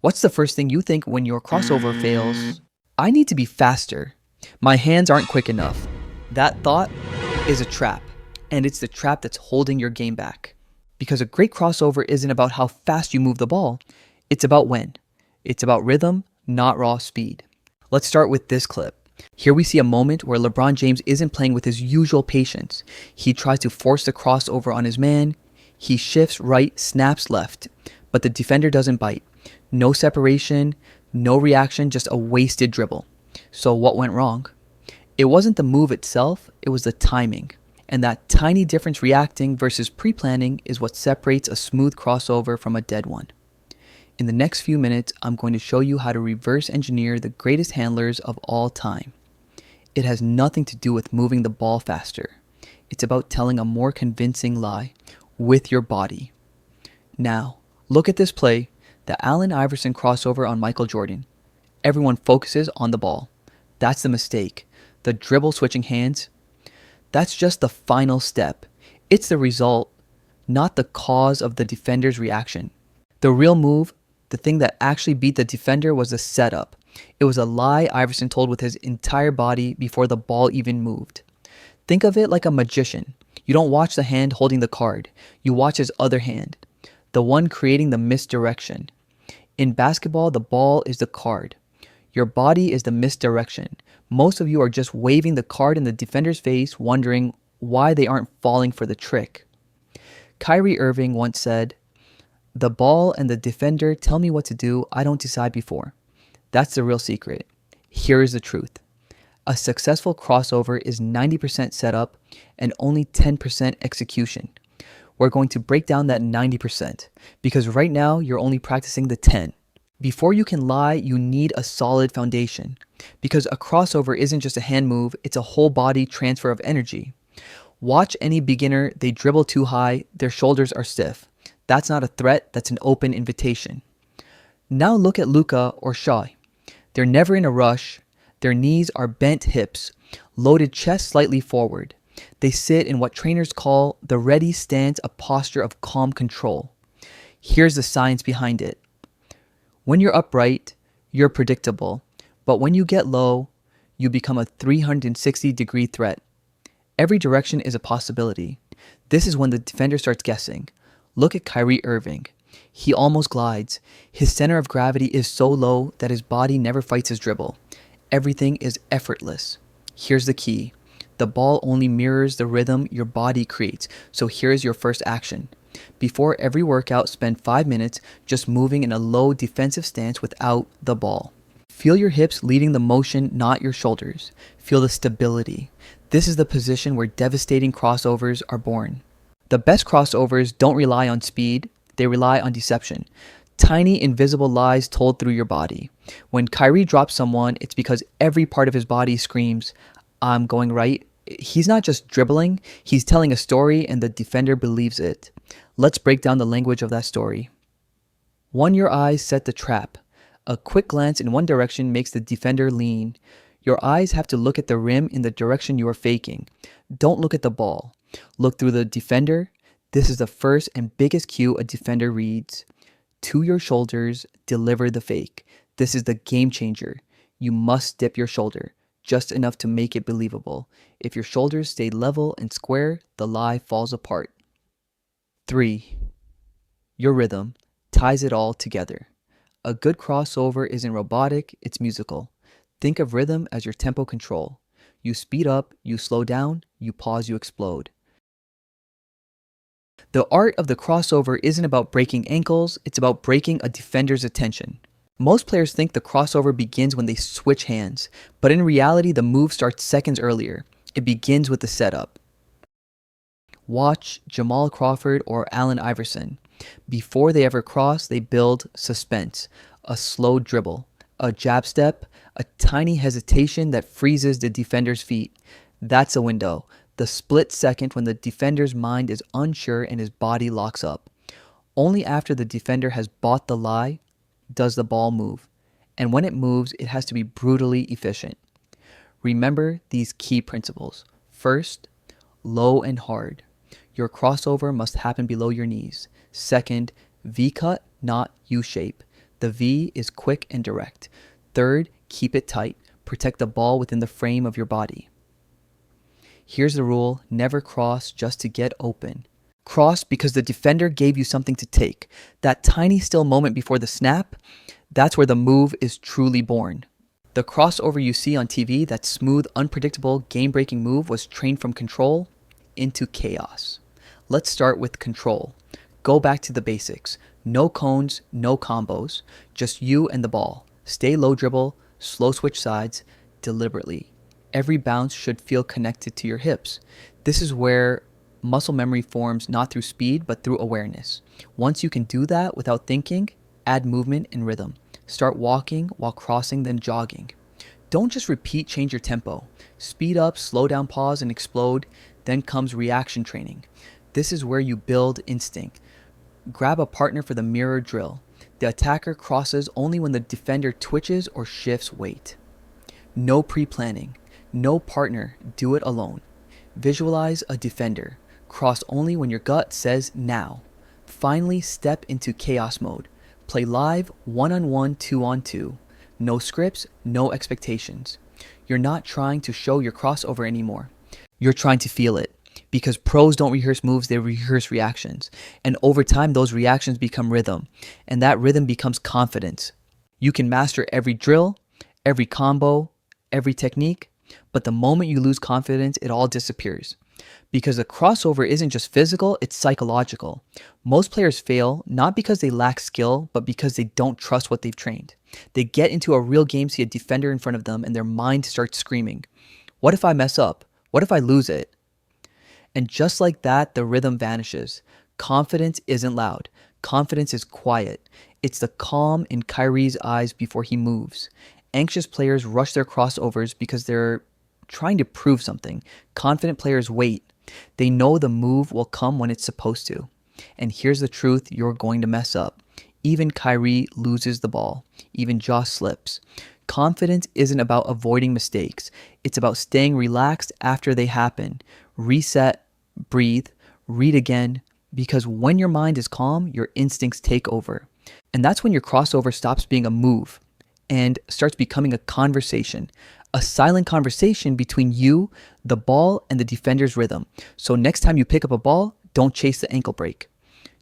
What's the first thing you think when your crossover fails? I need to be faster. My hands aren't quick enough. That thought is a trap, and it's the trap that's holding your game back. Because a great crossover isn't about how fast you move the ball, it's about when. It's about rhythm, not raw speed. Let's start with this clip. Here we see a moment where LeBron James isn't playing with his usual patience. He tries to force the crossover on his man. He shifts right, snaps left, but the defender doesn't bite. No separation, no reaction, just a wasted dribble. So what went wrong? It wasn't the move itself, it was the timing. And that tiny difference reacting versus pre-planning is what separates a smooth crossover from a dead one. In the next few minutes, I'm going to show you how to reverse engineer the greatest handlers of all time. It has nothing to do with moving the ball faster. It's about telling a more convincing lie with your body. Now, look at this play, the Allen Iverson crossover on Michael Jordan. Everyone focuses on the ball. That's the mistake. The dribble switching hands, that's just the final step. It's the result, not the cause of the defender's reaction. The real move, the thing that actually beat the defender, was the setup. It was a lie Iverson told with his entire body before the ball even moved. Think of it like a magician. You don't watch the hand holding the card. You watch his other hand, the one creating the misdirection. In basketball, the ball is the card. Your body is the misdirection. Most of you are just waving the card in the defender's face, wondering why they aren't falling for the trick. Kyrie Irving once said, "The ball and the defender tell me what to do, I don't decide before." That's the real secret. Here is the truth. A successful crossover is 90% setup and only 10% execution. We're going to break down that 90% because right now you're only practicing the 10. Before you can lie, you need a solid foundation because a crossover isn't just a hand move, it's a whole body transfer of energy. Watch any beginner, they dribble too high, their shoulders are stiff. That's not a threat, that's an open invitation. Now look at Luka or Shai. They're never in a rush, their knees are bent hips, loaded chest slightly forward. They sit in what trainers call the ready stance, a posture of calm control. Here's the science behind it. When you're upright, you're predictable, but when you get low, you become a 360-degree threat. Every direction is a possibility. This is when the defender starts guessing. Look at Kyrie Irving. He almost glides. His center of gravity is so low that his body never fights his dribble. Everything is effortless. Here's the key. The ball only mirrors the rhythm your body creates, so here's your first action. Before every workout, spend 5 minutes just moving in a low defensive stance without the ball. Feel your hips leading the motion, not your shoulders. Feel the stability. This is the position where devastating crossovers are born. The best crossovers don't rely on speed, they rely on deception. Tiny invisible lies told through your body. When Kyrie drops someone, it's because every part of his body screams, "I'm going right." He's not just dribbling, he's telling a story and the defender believes it. Let's break down the language of that story. 1. Your eyes set the trap. A quick glance in one direction makes the defender lean. Your eyes have to look at the rim in the direction you are faking. Don't look at the ball. Look through the defender. This is the first and biggest cue a defender reads. To your shoulders, deliver the fake. This is the game changer. You must dip your shoulder, just enough to make it believable. If your shoulders stay level and square, the lie falls apart. 3. Your rhythm ties it all together. A good crossover isn't robotic, it's musical. Think of rhythm as your tempo control. You speed up, you slow down, you pause, you explode. The art of the crossover isn't about breaking ankles, it's about breaking a defender's attention. Most players think the crossover begins when they switch hands, but in reality the move starts seconds earlier. It begins with the setup. Watch Jamal Crawford or Allen Iverson. Before they ever cross, they build suspense, a slow dribble, a jab step, a tiny hesitation that freezes the defender's feet. That's a window, the split second when the defender's mind is unsure and his body locks up. Only after the defender has bought the lie does the ball move, and when it moves, it has to be brutally efficient. Remember these key principles. First, low and hard. Your crossover must happen below your knees. Second, V-cut, not U-shape. The V is quick and direct. Third, keep it tight. Protect the ball within the frame of your body. Here's the rule: never cross just to get open. Cross because the defender gave you something to take. That tiny still moment before the snap, that's where the move is truly born. The crossover you see on TV, that smooth, unpredictable, game-breaking move, was trained from control into chaos. Let's start with control. Go back to the basics. No cones, no combos. Just you and the ball. Stay low dribble, slow switch sides, deliberately. Every bounce should feel connected to your hips. This is where muscle memory forms, not through speed, but through awareness. Once you can do that without thinking, add movement and rhythm. Start walking while crossing, then jogging. Don't just repeat, change your tempo. Speed up, slow down, pause, and explode. Then comes reaction training. This is where you build instinct. Grab a partner for the mirror drill. The attacker crosses only when the defender twitches or shifts weight. No pre-planning. No partner. Do it alone. Visualize a defender. Cross only when your gut says now. Finally, step into chaos mode. Play live, 1-on-1, 2-on-2. No scripts, no expectations. You're not trying to show your crossover anymore. You're trying to feel it. Because pros don't rehearse moves, they rehearse reactions. And over time, those reactions become rhythm. And that rhythm becomes confidence. You can master every drill, every combo, every technique, but the moment you lose confidence, it all disappears. Because the crossover isn't just physical, it's psychological. Most players fail not because they lack skill, but because they don't trust what they've trained. They get into a real game, see a defender in front of them, and their mind starts screaming, what if I mess up? What if I lose it? And just like that, the rhythm vanishes. Confidence isn't loud. Confidence is quiet. It's the calm in Kyrie's eyes before he moves. Anxious players rush their crossovers because they're trying to prove something. Confident players wait. They know the move will come when it's supposed to. And here's the truth: you're going to mess up. Even Kyrie loses the ball. Even Josh slips. Confidence isn't about avoiding mistakes. It's about staying relaxed after they happen. Reset, breathe, read again, because when your mind is calm, your instincts take over. And that's when your crossover stops being a move and starts becoming a conversation. A silent conversation between you, the ball, and the defender's rhythm. So next time you pick up a ball, don't chase the ankle break.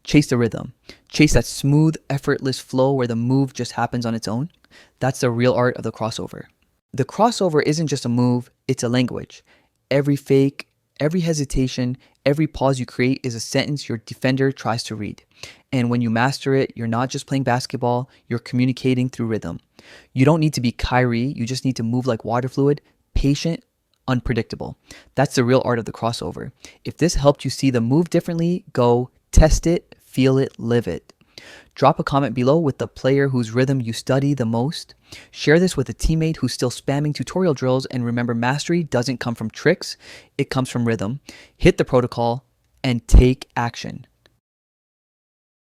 Chase the rhythm. Chase that smooth, effortless flow where the move just happens on its own. That's the real art of the crossover. The crossover isn't just a move, it's a language. Every fake, every hesitation, every pause you create is a sentence your defender tries to read. And when you master it, you're not just playing basketball, you're communicating through rhythm. You don't need to be Kyrie, you just need to move like water fluid, patient, unpredictable. That's the real art of the crossover. If this helped you see the move differently, go test it, feel it, live it. Drop a comment below with the player whose rhythm you study the most. Share this with a teammate who's still spamming tutorial drills, and remember, mastery doesn't come from tricks, it comes from rhythm. Hit the protocol and take action.